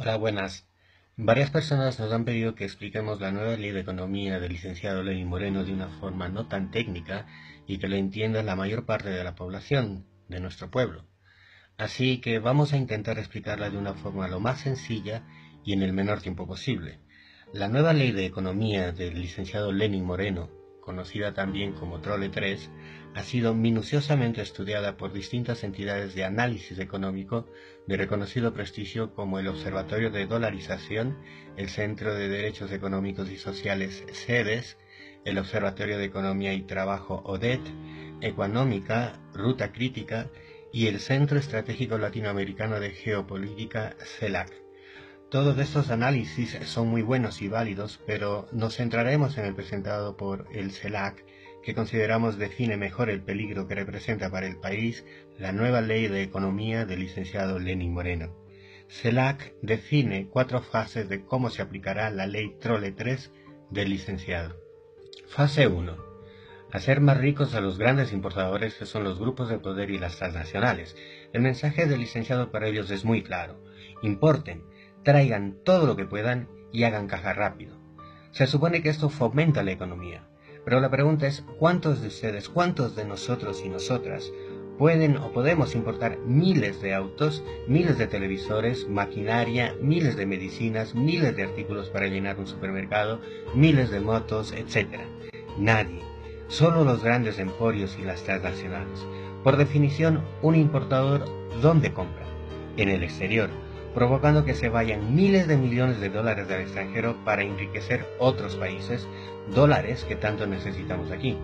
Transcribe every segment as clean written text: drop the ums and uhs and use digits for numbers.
Hola, buenas. Varias personas nos han pedido que expliquemos la nueva ley de economía del licenciado Lenín Moreno de una forma no tan técnica y que lo entienda la mayor parte de la población de nuestro pueblo. Así que vamos a intentar explicarla de una forma lo más sencilla y en el menor tiempo posible. La nueva ley de economía del licenciado Lenín Moreno, conocida también como Trole 3, ha sido minuciosamente estudiada por distintas entidades de análisis económico de reconocido prestigio como el Observatorio de Dolarización, el Centro de Derechos Económicos y Sociales CEDES, el Observatorio de Economía y Trabajo ODET, Económica, Ruta Crítica y el Centro Estratégico Latinoamericano de Geopolítica CELAC. Todos estos análisis son muy buenos y válidos, pero nos centraremos en el presentado por el CELAC, que consideramos define mejor el peligro que representa para el país la nueva ley de economía del licenciado Lenín Moreno. CELAC define 4 fases de cómo se aplicará la ley Trole 3 del licenciado. Fase 1. Hacer más ricos a los grandes importadores, que son los grupos de poder y las transnacionales. El mensaje del licenciado para ellos es muy claro. Importen, traigan todo lo que puedan y hagan caja rápido. Se supone que esto fomenta la economía, pero la pregunta es ¿cuántos de ustedes, cuántos de nosotros y nosotras pueden o podemos importar miles de autos, miles de televisores, maquinaria, miles de medicinas, miles de artículos para llenar un supermercado, miles de motos, etcétera? Nadie. Solo los grandes emporios y las transnacionales. Por definición, un importador, ¿dónde compra? En el exterior, provocando que se vayan miles de millones de dólares al extranjero para enriquecer otros países, dólares que tanto necesitamos aquí.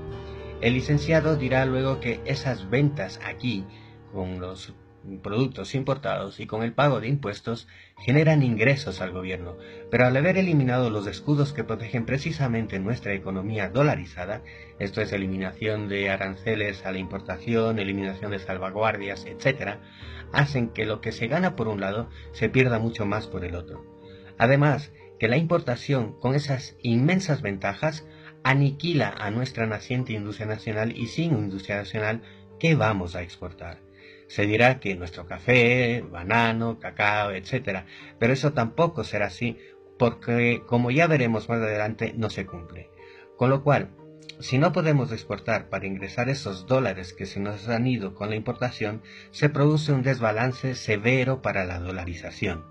El licenciado dirá luego que esas ventas aquí, con los productos importados y con el pago de impuestos, generan ingresos al gobierno, pero al haber eliminado los escudos que protegen precisamente nuestra economía dolarizada, esto es eliminación de aranceles a la importación, eliminación de salvaguardias, etc., hacen que lo que se gana por un lado se pierda mucho más por el otro. Además, que la importación, con esas inmensas ventajas, aniquila a nuestra naciente industria nacional y sin industria nacional, ¿qué vamos a exportar? Se dirá que nuestro café, banano, cacao, etc. Pero eso tampoco será así porque, como ya veremos más adelante, no se cumple. Con lo cual, si no podemos exportar para ingresar esos dólares que se nos han ido con la importación, se produce un desbalance severo para la dolarización.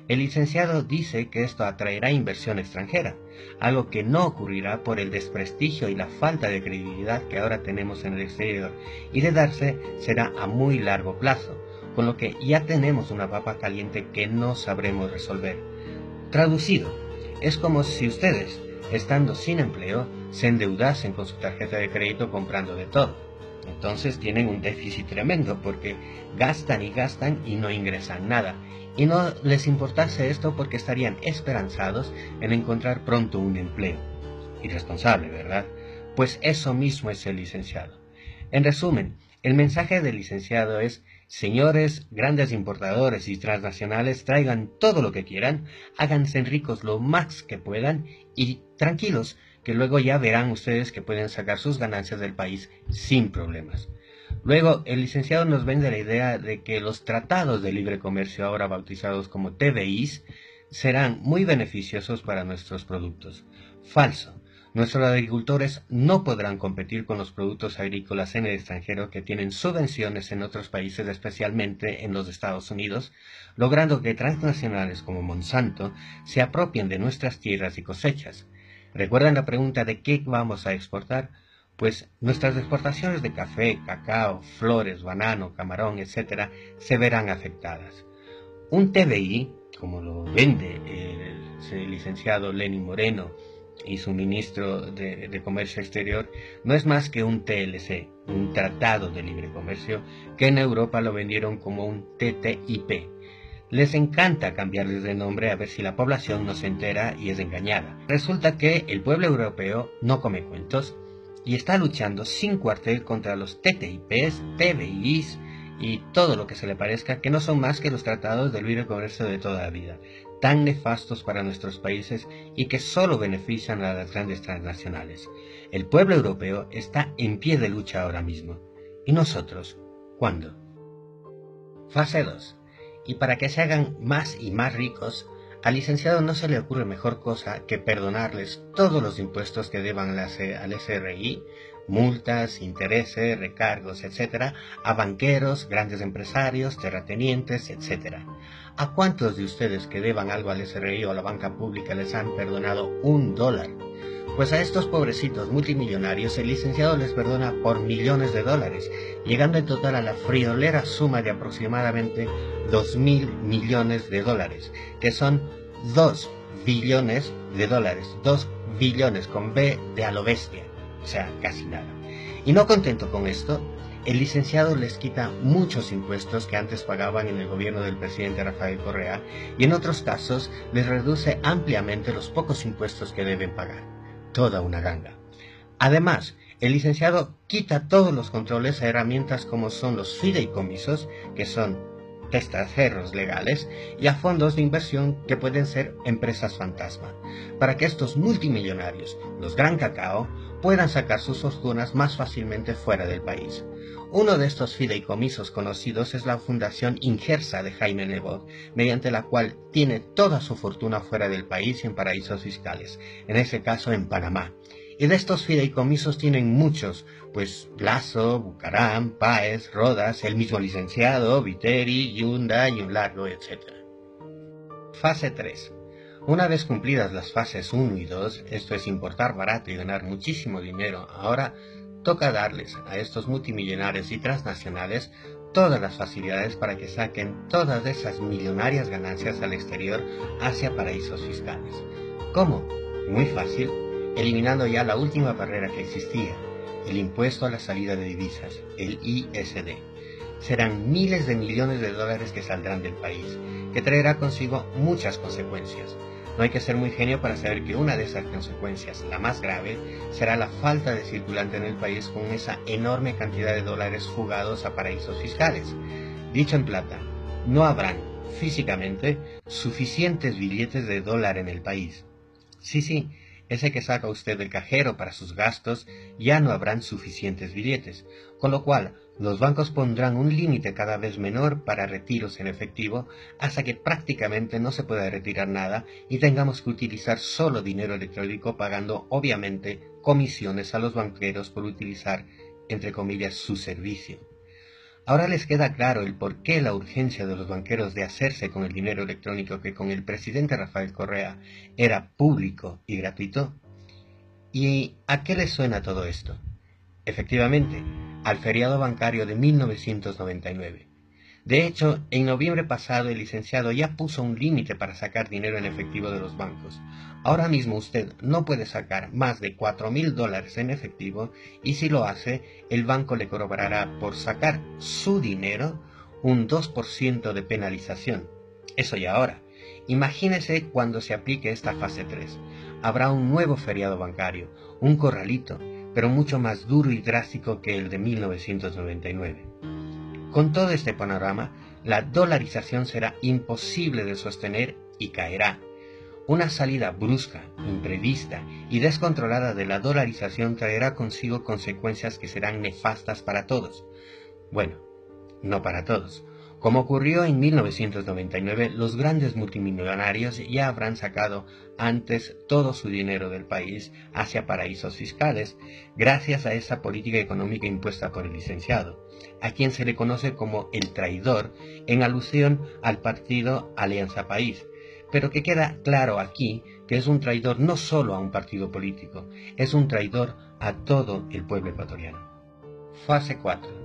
El licenciado dice que esto atraerá inversión extranjera, algo que no ocurrirá por el desprestigio y la falta de credibilidad que ahora tenemos en el exterior, y de darse será a muy largo plazo, con lo que ya tenemos una papa caliente que no sabremos resolver. Traducido, es como si ustedes, estando sin empleo, se endeudasen con su tarjeta de crédito comprando de todo. Entonces tienen un déficit tremendo porque gastan y no ingresan nada. Y no les importase esto porque estarían esperanzados en encontrar pronto un empleo. Irresponsable, ¿verdad? Pues eso mismo es el licenciado. En resumen, el mensaje del licenciado es: señores grandes importadores y transnacionales, traigan todo lo que quieran, háganse ricos lo más que puedan y tranquilos, que luego ya verán ustedes que pueden sacar sus ganancias del país sin problemas. Luego, el licenciado nos vende la idea de que los tratados de libre comercio, ahora bautizados como TBIs, serán muy beneficiosos para nuestros productos. Falso. Nuestros agricultores no podrán competir con los productos agrícolas en el extranjero que tienen subvenciones en otros países, especialmente en los Estados Unidos, logrando que transnacionales como Monsanto se apropien de nuestras tierras y cosechas. ¿Recuerdan la pregunta de qué vamos a exportar? Pues nuestras exportaciones de café, cacao, flores, banano, camarón, etc., se verán afectadas. Un TBI, como lo vende el licenciado Lenín Moreno y su ministro de Comercio Exterior, no es más que un TLC, un Tratado de Libre Comercio, que en Europa lo vendieron como un TTIP. Les encanta cambiarles de nombre a ver si la población no se entera y es engañada. Resulta que el pueblo europeo no come cuentos y está luchando sin cuartel contra los TTIPs, TBIs y todo lo que se le parezca, que no son más que los tratados de libre comercio de toda la vida, tan nefastos para nuestros países y que solo benefician a las grandes transnacionales. El pueblo europeo está en pie de lucha ahora mismo. ¿Y nosotros? ¿Cuándo? Fase 2. Y para que se hagan más y más ricos, Al licenciado no se le ocurre mejor cosa que perdonarles todos los impuestos que deban al SRI, multas, intereses, recargos, etc., a banqueros, grandes empresarios, terratenientes, etc. ¿A cuántos de ustedes que deban algo al SRI o a la banca pública les han perdonado $1? Pues a estos pobrecitos multimillonarios el licenciado les perdona por millones de dólares, llegando en total a la friolera suma de aproximadamente 2.000 millones de dólares, que son 2 billones de dólares, 2 billones con B de a lo bestia, o sea, casi nada. Y no contento con esto, el licenciado les quita muchos impuestos que antes pagaban en el gobierno del presidente Rafael Correa y en otros casos les reduce ampliamente los pocos impuestos que deben pagar. Toda una ganga. Además, el licenciado quita todos los controles a herramientas como son los fideicomisos, que son testaferros legales, y a fondos de inversión que pueden ser empresas fantasma, para que estos multimillonarios, los gran cacao, puedan sacar sus fortunas más fácilmente fuera del país. Uno de estos fideicomisos conocidos es la Fundación Ingersa de Jaime Nebot, mediante la cual tiene toda su fortuna fuera del país y en paraísos fiscales, en ese caso en Panamá. Y de estos fideicomisos tienen muchos, pues Lazo, Bucaram, Páez, Rodas, el mismo licenciado, Viteri, Yunda y un largo, etc. Fase 3. Una vez cumplidas las fases 1 y 2, esto es importar barato y ganar muchísimo dinero, ahora toca darles a estos multimillonarios y transnacionales todas las facilidades para que saquen todas esas millonarias ganancias al exterior hacia paraísos fiscales. ¿Cómo? Muy fácil, eliminando ya la última barrera que existía, el impuesto a la salida de divisas, el ISD. Serán miles de millones de dólares que saldrán del país, que traerá consigo muchas consecuencias. No hay que ser muy genio para saber que una de esas consecuencias, la más grave, será la falta de circulante en el país con esa enorme cantidad de dólares fugados a paraísos fiscales. Dicho en plata, no habrán, físicamente, suficientes billetes de dólar en el país. Sí, ese que saca usted del cajero para sus gastos, ya no habrán suficientes billetes, con lo cual los bancos pondrán un límite cada vez menor para retiros en efectivo hasta que prácticamente no se pueda retirar nada y tengamos que utilizar solo dinero electrónico, pagando obviamente comisiones a los banqueros por utilizar, entre comillas, su servicio. Ahora les queda claro el porqué la urgencia de los banqueros de hacerse con el dinero electrónico que con el presidente Rafael Correa era público y gratuito. ¿Y a qué les suena todo esto? Efectivamente, al feriado bancario de 1999. De hecho, en noviembre pasado el licenciado ya puso un límite para sacar dinero en efectivo de los bancos. Ahora mismo usted no puede sacar más de $4.000 en efectivo y si lo hace, el banco le cobrará por sacar su dinero un 2% de penalización. Eso ya ahora. Imagínese cuando se aplique esta fase 3. Habrá un nuevo feriado bancario, un corralito, pero mucho más duro y drástico que el de 1999. Con todo este panorama, la dolarización será imposible de sostener y caerá. Una salida brusca, imprevista y descontrolada de la dolarización traerá consigo consecuencias que serán nefastas para todos. Bueno, no para todos. Como ocurrió en 1999, los grandes multimillonarios ya habrán sacado antes todo su dinero del país hacia paraísos fiscales, gracias a esa política económica impuesta por el licenciado, a quien se le conoce como el traidor, en alusión al partido Alianza País, pero que queda claro aquí que es un traidor no solo a un partido político, es un traidor a todo el pueblo ecuatoriano. Fase 4.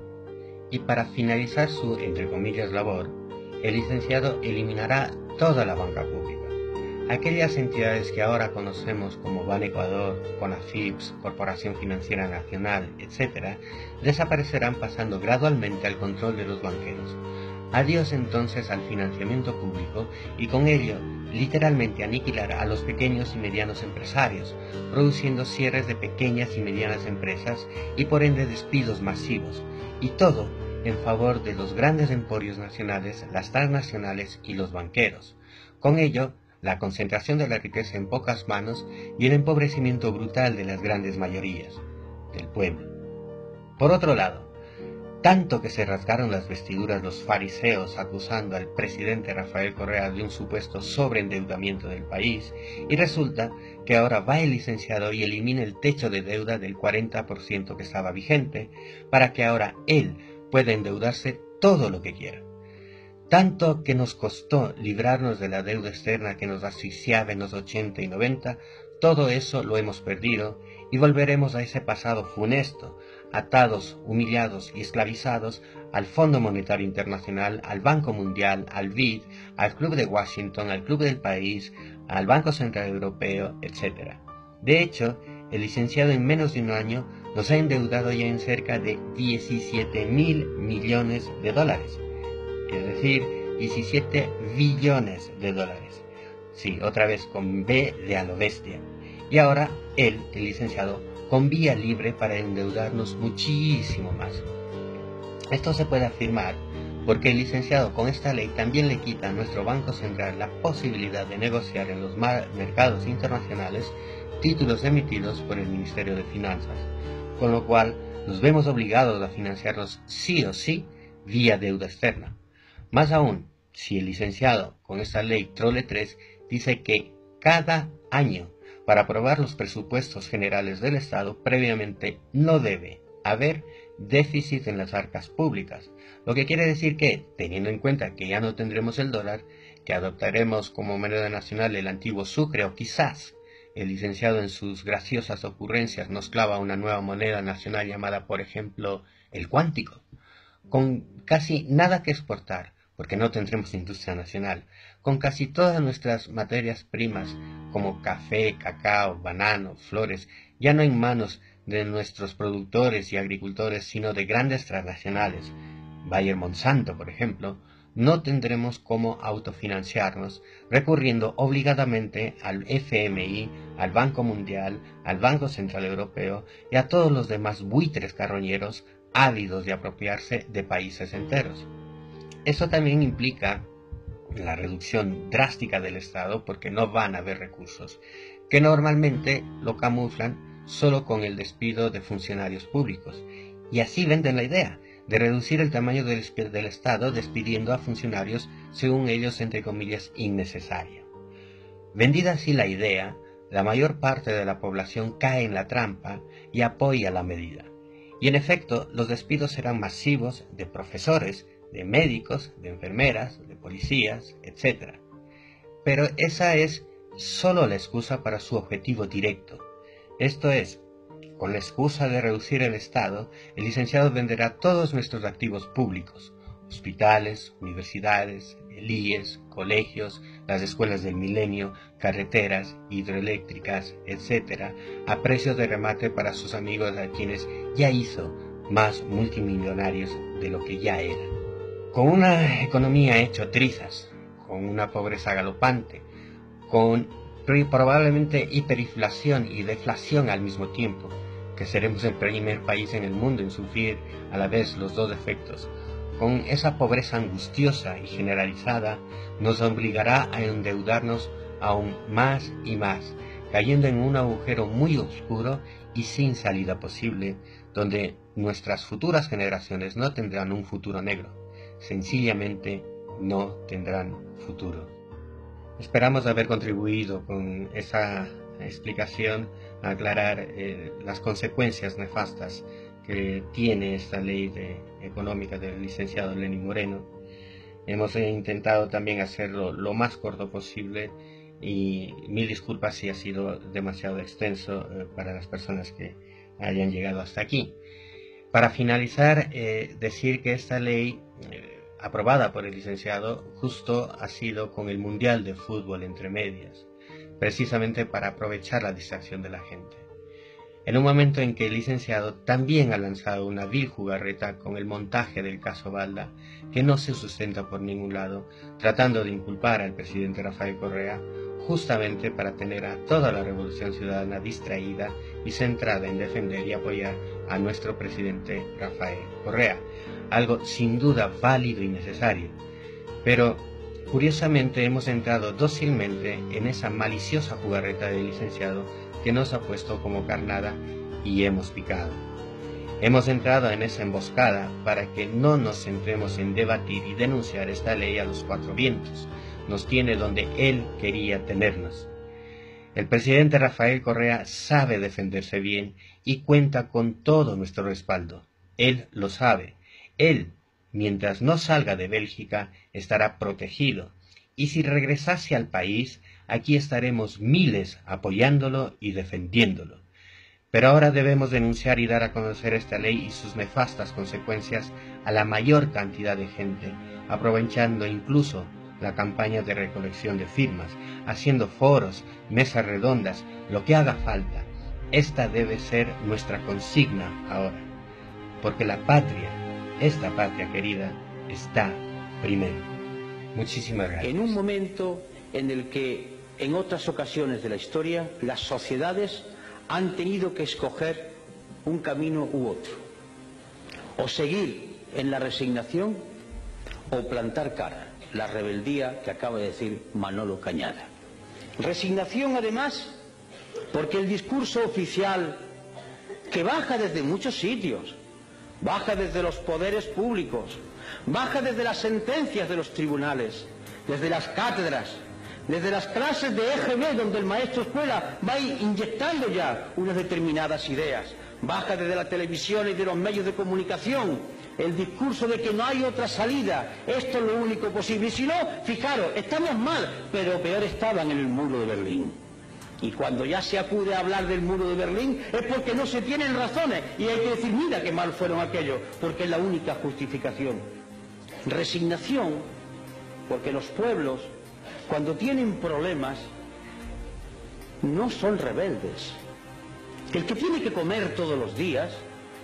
Y para finalizar su, entre comillas, labor, el licenciado eliminará toda la banca pública. Aquellas entidades que ahora conocemos como Ban Ecuador, CONAFIPS, Corporación Financiera Nacional, etc., desaparecerán pasando gradualmente al control de los banqueros. Adiós entonces al financiamiento público y con ello literalmente aniquilar a los pequeños y medianos empresarios, produciendo cierres de pequeñas y medianas empresas y por ende despidos masivos, y todo en favor de los grandes emporios nacionales, las transnacionales y los banqueros. Con ello, la concentración de la riqueza en pocas manos y el empobrecimiento brutal de las grandes mayorías del pueblo. Por otro lado, tanto que se rasgaron las vestiduras los fariseos acusando al presidente Rafael Correa de un supuesto sobreendeudamiento del país, y resulta que ahora va el licenciado y elimina el techo de deuda del 40% que estaba vigente, para que ahora él pueda endeudarse todo lo que quiera. Tanto que nos costó librarnos de la deuda externa que nos asfixiaba en los 80 y 90, todo eso lo hemos perdido y volveremos a ese pasado funesto, atados, humillados y esclavizados al Fondo Monetario Internacional, al Banco Mundial, al BID, al Club de Washington, al Club del País, al Banco Central Europeo, etc. De hecho, el licenciado en menos de un año nos ha endeudado ya en cerca de 17.000 millones de dólares. Es decir, 17 billones de dólares. Sí, otra vez con B de a lo bestia. Y ahora él, el licenciado, con vía libre para endeudarnos muchísimo más. Esto se puede afirmar porque el licenciado con esta ley también le quita a nuestro Banco Central la posibilidad de negociar en los mercados internacionales títulos emitidos por el Ministerio de Finanzas, con lo cual nos vemos obligados a financiarnos sí o sí vía deuda externa. Más aún, si el licenciado con esta ley Trole 3 dice que cada año para aprobar los presupuestos generales del Estado previamente no debe haber déficit en las arcas públicas, lo que quiere decir que, teniendo en cuenta que ya no tendremos el dólar, que adoptaremos como moneda nacional el antiguo sucre o quizás el licenciado en sus graciosas ocurrencias nos clava una nueva moneda nacional llamada, por ejemplo, el cuántico, con casi nada que exportar, porque no tendremos industria nacional, con casi todas nuestras materias primas, como café, cacao, banano, flores, ya no en manos de nuestros productores y agricultores, sino de grandes transnacionales, Bayer Monsanto, por ejemplo, no tendremos cómo autofinanciarnos, recurriendo obligadamente al FMI, al Banco Mundial, al Banco Central Europeo y a todos los demás buitres carroñeros ávidos de apropiarse de países enteros. Eso también implica la reducción drástica del Estado porque no van a haber recursos, que normalmente lo camuflan solo con el despido de funcionarios públicos, y así venden la idea de reducir el tamaño del Estado despidiendo a funcionarios según ellos, entre comillas, innecesario. Vendida así la idea, la mayor parte de la población cae en la trampa y apoya la medida. Y en efecto, los despidos serán masivos de profesores, de médicos, de enfermeras, de policías, etc. Pero esa es solo la excusa para su objetivo directo. Esto es, con la excusa de reducir el Estado, el licenciado venderá todos nuestros activos públicos, hospitales, universidades, el IES, colegios, las escuelas del milenio, carreteras, hidroeléctricas, etc., a precios de remate para sus amigos a quienes ya hizo más multimillonarios de lo que ya eran. Con una economía hecha trizas, con una pobreza galopante, con probablemente hiperinflación y deflación al mismo tiempo, que seremos el primer país en el mundo en sufrir a la vez los dos efectos, con esa pobreza angustiosa y generalizada, nos obligará a endeudarnos aún más y más, cayendo en un agujero muy oscuro y sin salida posible, donde nuestras futuras generaciones no tendrán un futuro negro. Sencillamente no tendrán futuro. Esperamos haber contribuido con esa explicación a aclarar las consecuencias nefastas que tiene esta ley económica del licenciado Lenín Moreno. Hemos intentado también hacerlo lo más corto posible y mil disculpas si ha sido demasiado extenso para las personas que hayan llegado hasta aquí. Para finalizar, decir que esta ley aprobada por el licenciado justo ha sido con el Mundial de Fútbol entre medias, precisamente para aprovechar la distracción de la gente. En un momento en que el licenciado también ha lanzado una vil jugarreta con el montaje del caso Balda, que no se sustenta por ningún lado, tratando de inculpar al presidente Rafael Correa, justamente para tener a toda la revolución ciudadana distraída y centrada en defender y apoyar a nuestro presidente Rafael Correa, algo sin duda válido y necesario. Pero, curiosamente, hemos entrado dócilmente en esa maliciosa jugarreta del licenciado que nos ha puesto como carnada y hemos picado. Hemos entrado en esa emboscada para que no nos centremos en debatir y denunciar esta ley a los cuatro vientos. Nos tiene donde él quería tenernos. El presidente Rafael Correa sabe defenderse bien y cuenta con todo nuestro respaldo. Él lo sabe. Él, mientras no salga de Bélgica, estará protegido. Y si regresase al país, aquí estaremos miles apoyándolo y defendiéndolo. Pero ahora debemos denunciar y dar a conocer esta ley y sus nefastas consecuencias a la mayor cantidad de gente, aprovechando incluso la campaña de recolección de firmas, haciendo foros, mesas redondas, lo que haga falta. Esta debe ser nuestra consigna ahora, porque la patria, esta patria querida, está primero. Muchísimas gracias. En un momento en el que, en otras ocasiones de la historia, las sociedades han tenido que escoger un camino u otro, o seguir en la resignación o plantar cara, la rebeldía que acaba de decir Manolo Cañada. Resignación, además, porque el discurso oficial, que baja desde muchos sitios, baja desde los poderes públicos, baja desde las sentencias de los tribunales, desde las cátedras, desde las clases de EGB, donde el maestro escuela va inyectando ya unas determinadas ideas, baja desde la televisión y de los medios de comunicación el discurso de que no hay otra salida, esto es lo único posible. Y si no, fijaros, estamos mal, pero peor estaban en el muro de Berlín. Y cuando ya se acude a hablar del muro de Berlín es porque no se tienen razones y hay que decir, mira qué mal fueron aquellos, porque es la única justificación. Resignación, porque los pueblos, cuando tienen problemas, no son rebeldes. El que tiene que comer todos los días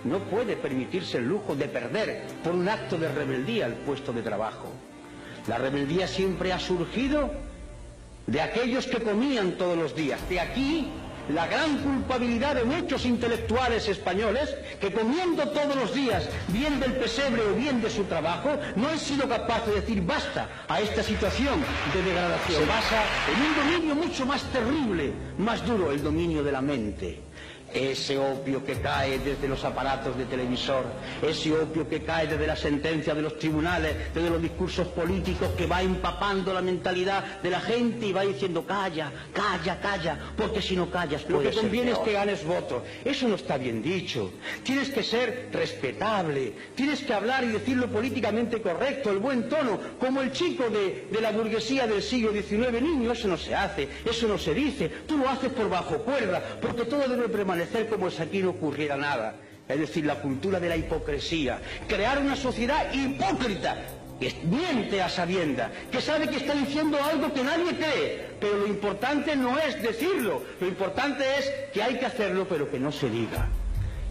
no puede permitirse el lujo de perder por un acto de rebeldía el puesto de trabajo. La rebeldía siempre ha surgido de aquellos que comían todos los días. De aquí la gran culpabilidad de muchos intelectuales españoles que, comiendo todos los días bien del pesebre o bien de su trabajo, no han sido capaces de decir basta a esta situación de degradación. Se basa en un dominio mucho más terrible, más duro, el dominio de la mente. Ese opio que cae desde los aparatos de televisor, ese opio que cae desde la sentencia de los tribunales, desde los discursos políticos, que va empapando la mentalidad de la gente y va diciendo calla, calla, calla, porque si no callas lo que conviene es que ganes votos. Eso no está bien dicho. Tienes que ser respetable, tienes que hablar y decirlo políticamente correcto, el buen tono, como el chico de la burguesía del siglo XIX. Niño, eso no se hace, eso no se dice, tú lo haces por bajo cuerda, porque todo debe permanecer como si aquí no ocurriera nada. Es decir, la cultura de la hipocresía, crear una sociedad hipócrita, que miente a sabiendas, que sabe que está diciendo algo que nadie cree, pero lo importante no es decirlo, lo importante es que hay que hacerlo, pero que no se diga.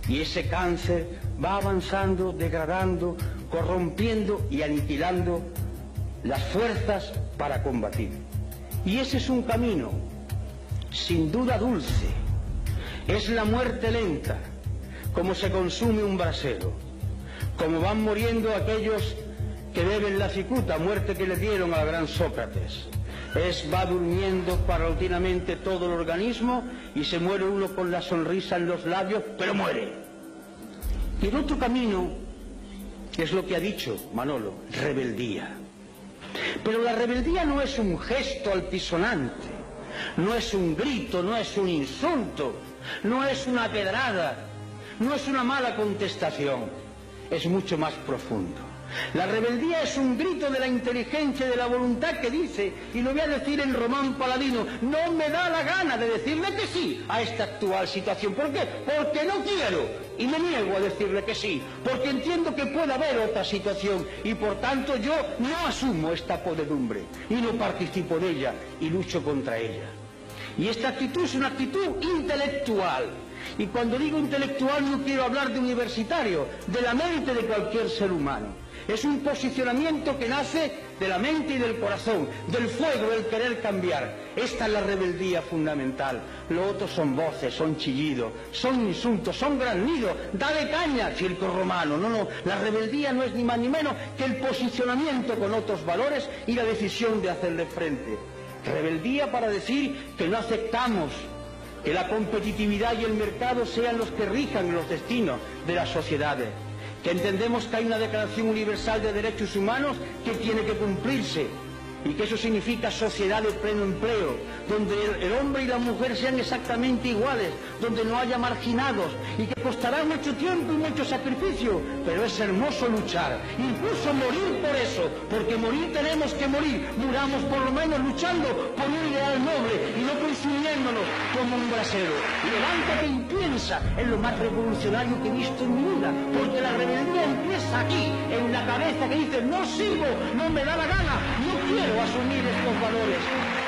Y ese cáncer va avanzando, degradando, corrompiendo y aniquilando las fuerzas para combatir. Y ese es un camino, sin duda dulce. Es la muerte lenta, como se consume un brasero, como van muriendo aquellos que beben la cicuta, muerte que le dieron al gran Sócrates. Va durmiendo paulatinamente todo el organismo y se muere uno con la sonrisa en los labios, pero muere. Y el otro camino es lo que ha dicho Manolo, rebeldía. Pero la rebeldía no es un gesto altisonante, no es un grito, no es un insulto, no es una pedrada, no es una mala contestación, es mucho más profundo. La rebeldía es un grito de la inteligencia y de la voluntad que dice, y lo voy a decir en Román Paladino, no me da la gana de decirle que sí a esta actual situación. ¿Por qué? Porque no quiero y me niego a decirle que sí, porque entiendo que puede haber otra situación y por tanto yo no asumo esta podredumbre y no participo de ella y lucho contra ella. Y esta actitud es una actitud intelectual. Y cuando digo intelectual no quiero hablar de universitario, de la mente de cualquier ser humano. Es un posicionamiento que nace de la mente y del corazón, del fuego, del querer cambiar. Esta es la rebeldía fundamental. Lo otro son voces, son chillidos, son insultos, son graznidos. Dale caña, circo romano. No, la rebeldía no es ni más ni menos que el posicionamiento con otros valores y la decisión de hacerle frente. Rebeldía para decir que no aceptamos que la competitividad y el mercado sean los que rijan los destinos de las sociedades, que entendemos que hay una Declaración Universal de Derechos Humanos que tiene que cumplirse, y que eso significa sociedad de pleno empleo, donde el hombre y la mujer sean exactamente iguales, donde no haya marginados, y que costará mucho tiempo y mucho sacrificio, pero es hermoso luchar, incluso morir por eso, porque morir tenemos que morir, muramos por lo menos luchando por un ideal noble y no consumiéndonos como un brasero. Levántate y piensa en lo más revolucionario que he visto en mi vida, porque la rebeldía empieza aquí, en la cabeza que dice no sigo, no me da la gana, no quiero asumir estos valores.